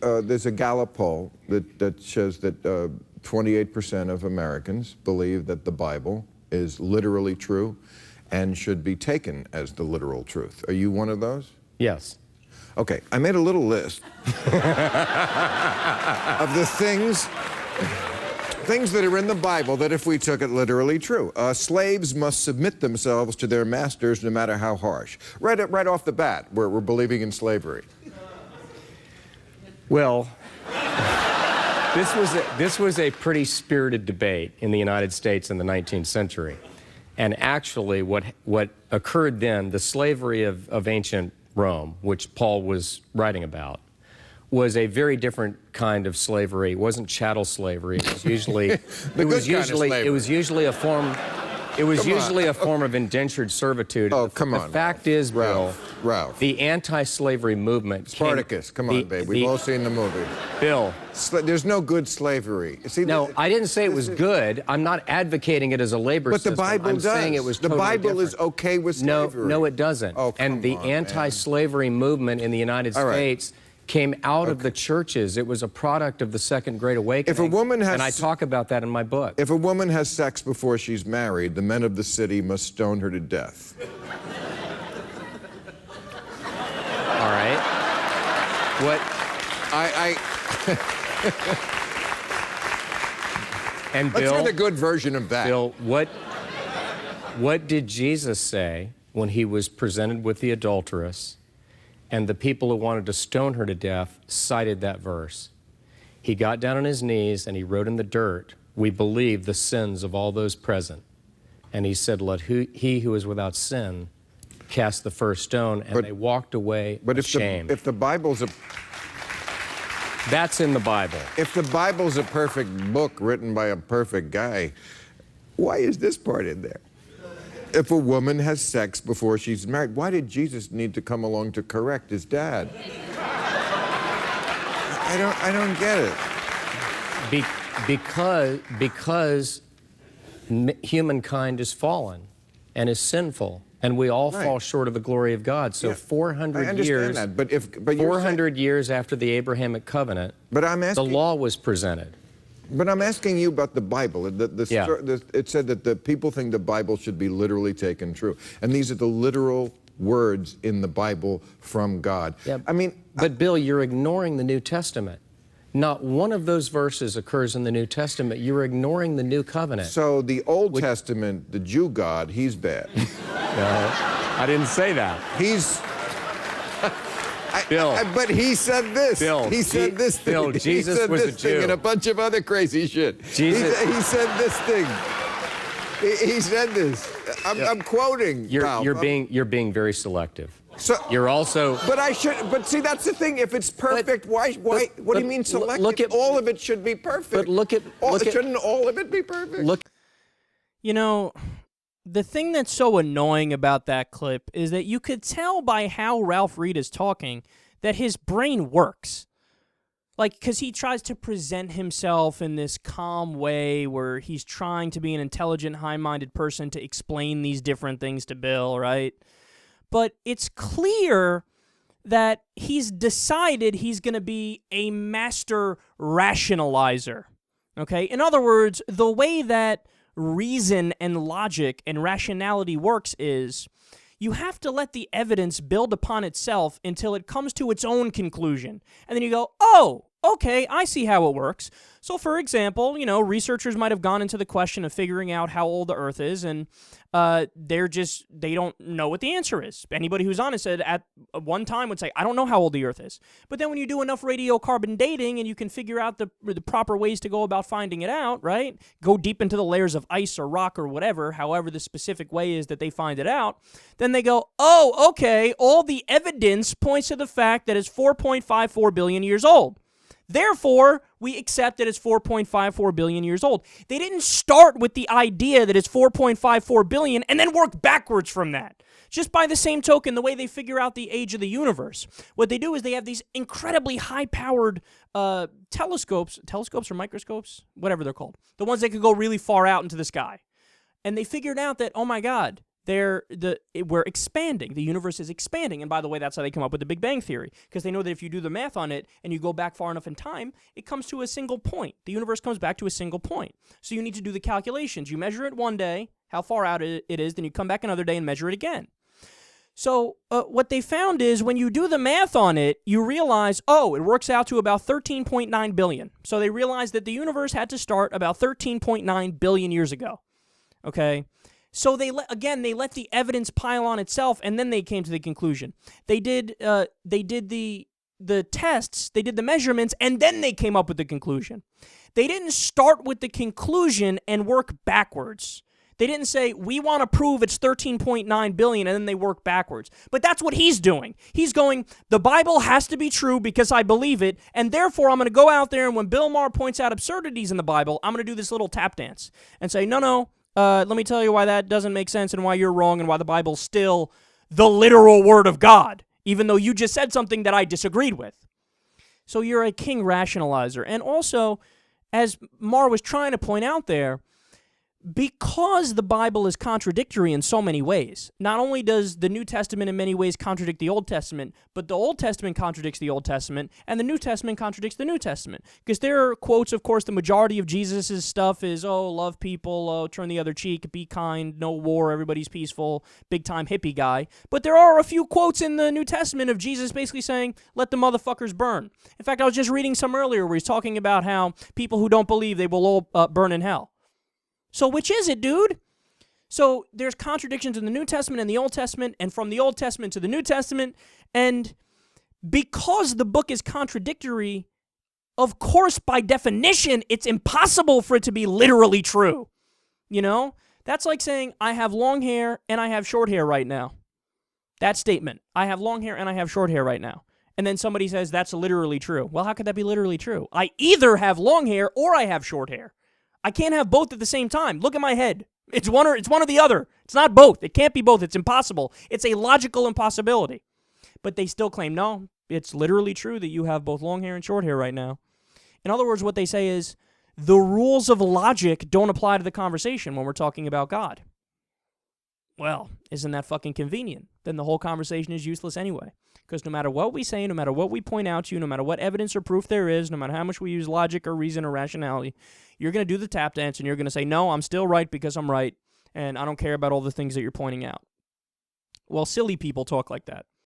There's a Gallup poll that shows that 28% of Americans believe that the Bible is literally true and should be taken as the literal truth. Are you one of those? Yes. Okay, I made a little list of the things that are in the Bible that if we took it literally true. Slaves must submit themselves to their masters no matter how harsh. Right off the bat, we're believing in slavery. Well, this was a pretty spirited debate in the United States in the 19th century. And actually, what occurred then, the slavery of ancient Rome, which Paul was writing about, was a very different kind of slavery. It wasn't chattel slavery. It was usually it was usually a form of indentured servitude. Oh, come on. The fact is, Bill, Ralph. the anti-slavery movement Spartacus, come on, babe. We've all seen the movie. Bill. There's no good slavery. See, no, I didn't say it was good. I'm not advocating it as a labor system. But the Bible does. I'm saying it was totally the Bible different. is okay with slavery. No, it doesn't. Oh, come and the on, anti-slavery movement in the United States came out of the churches. It was a product of the Second Great Awakening. If a woman has, and I talk about that in my book. If a woman has sex before she's married, the men of the city must stone her to death. All right. What? And Bill, let's hear the good version of that. Bill, what did Jesus say when he was presented with the adulteress? And the people who wanted to stone her to death cited that verse. He got down on his knees and he wrote in the dirt, "We believe the sins of all those present." And he said, "Let he who is without sin cast the first stone." And they walked away ashamed. If the Bible's a... That's in the Bible. If the Bible's a perfect book written by a perfect guy, why is this part in there? If a woman has sex before she's married, why did Jesus need to come along to correct his dad? I don't get it. Because humankind is fallen and is sinful, and we all fall short of the glory of God. So 400 years, that, but 400 years after the Abrahamic covenant, the law was presented. But I'm asking you about the Bible. It said that the people think the Bible should be literally taken true. And these are the literal words in the Bible from God. Yeah, I mean... But Bill, you're ignoring the New Testament. Not one of those verses occurs in the New Testament. You're ignoring the New Covenant. So the Old Testament, the Jew God, he's bad. No, I didn't say that. He's... Bill. But he said this. Bill. He said this thing. Bill, Jesus he said was this a Jew. thing and a bunch of other crazy shit. Jesus. He said this thing. He said this. I'm quoting. You're being very selective. So you're also. But see, that's the thing. If it's perfect, why? What do you mean selective? Look at all of it should be perfect. But shouldn't all of it be perfect? You know, the thing that's so annoying about that clip is that you could tell by how Ralph Reed is talking that his brain works. Like, because he tries to present himself in this calm way where he's trying to be an intelligent, high-minded person to explain these different things to Bill, right? But it's clear that he's decided he's going to be a master rationalizer, okay? In other words, the way that reason and logic and rationality works is you have to let the evidence build upon itself until it comes to its own conclusion. And then you go, oh, okay, I see how it works. So, for example, you know, researchers might have gone into the question of figuring out how old the Earth is, and they don't know what the answer is. Anybody who's honest at one time would say, I don't know how old the Earth is. But then when you do enough radiocarbon dating and you can figure out the proper ways to go about finding it out, right? Go deep into the layers of ice or rock or whatever, however the specific way is that they find it out, then they go, oh, okay, all the evidence points to the fact that it's 4.54 billion years old. Therefore, we accept that it's 4.54 billion years old. They didn't start with the idea that it's 4.54 billion and then work backwards from that. Just by the same token, the way they figure out the age of the universe, what they do is they have these incredibly high-powered telescopes or microscopes, whatever they're called, the ones that could go really far out into the sky. And they figured out that, oh my God, we're expanding. The universe is expanding. And by the way, that's how they come up with the Big Bang Theory, because they know that if you do the math on it and you go back far enough in time, it comes to a single point. The universe comes back to a single point. So you need to do the calculations. You measure it one day, how far out it is, then you come back another day and measure it again. So what they found is when you do the math on it, you realize, it works out to about 13.9 billion. So they realized that the universe had to start about 13.9 billion years ago. Okay? So they let the evidence pile on itself, and then they came to the conclusion. They did the tests, they did the measurements, and then they came up with the conclusion. They didn't start with the conclusion and work backwards. They didn't say, we want to prove it's 13.9 billion, and then they work backwards. But that's what he's doing. He's going, the Bible has to be true because I believe it, and therefore I'm going to go out there, and when Bill Maher points out absurdities in the Bible, I'm going to do this little tap dance and say, no, let me tell you why that doesn't make sense and why you're wrong and why the Bible's still the literal word of God, even though you just said something that I disagreed with. So you're a king rationalizer. And also, as Maher was trying to point out there, because the Bible is contradictory in so many ways, not only does the New Testament in many ways contradict the Old Testament, but the Old Testament contradicts the Old Testament, and the New Testament contradicts the New Testament. Because there are quotes, of course, the majority of Jesus' stuff is, love people, turn the other cheek, be kind, no war, everybody's peaceful, big-time hippie guy. But there are a few quotes in the New Testament of Jesus basically saying, let the motherfuckers burn. In fact, I was just reading some earlier where he's talking about how people who don't believe, they will all burn in hell. So which is it, dude? So there's contradictions in the New Testament and the Old Testament, and from the Old Testament to the New Testament, and because the book is contradictory, of course, by definition, it's impossible for it to be literally true. You know? That's like saying, I have long hair and I have short hair right now. That statement, I have long hair and I have short hair right now. And then somebody says, that's literally true. Well, how could that be literally true? I either have long hair or I have short hair. I can't have both at the same time. Look at my head. It's one or the other. It's not both. It can't be both. It's impossible. It's a logical impossibility. But they still claim, no, it's literally true that you have both long hair and short hair right now. In other words, what they say is, the rules of logic don't apply to the conversation when we're talking about God. Well, isn't that fucking convenient? Then the whole conversation is useless anyway. Because no matter what we say, no matter what we point out to you, no matter what evidence or proof there is, no matter how much we use logic or reason or rationality, you're going to do the tap dance and you're going to say, no, I'm still right because I'm right, and I don't care about all the things that you're pointing out. Well, silly people talk like that.